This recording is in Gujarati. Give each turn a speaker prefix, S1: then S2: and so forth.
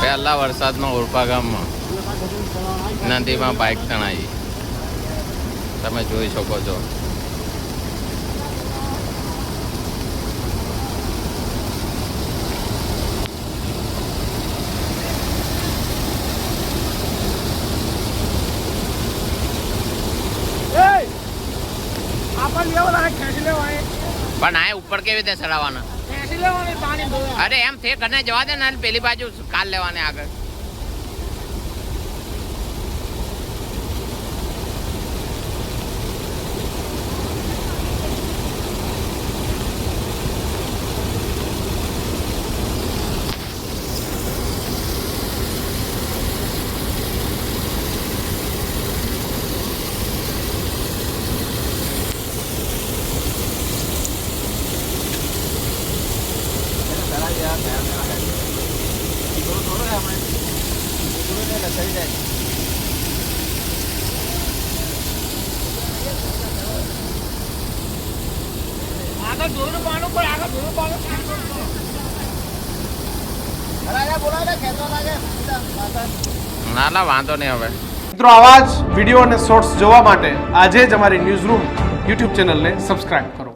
S1: પહેલા વરસાદમાં ઓરપા ગામમાં નદીમાં બાઇક તણાઈ, તમે જોઈ શકો છો. પણ આ ઉપર કેવી રીતે ચડાવવાના? અરે એમ થે કને જવા દે ને, પેલી બાજુ કાલ લેવાને આગળ. ના વાંધો નહીં. હવે
S2: મિત્રો, આવા જ વિડીયો અને શોર્ટ્સ જોવા માટે આજે જ અમારી ન્યૂઝ રૂમ યુટ્યુબ ચેનલને સબસ્ક્રાઇબ કરો.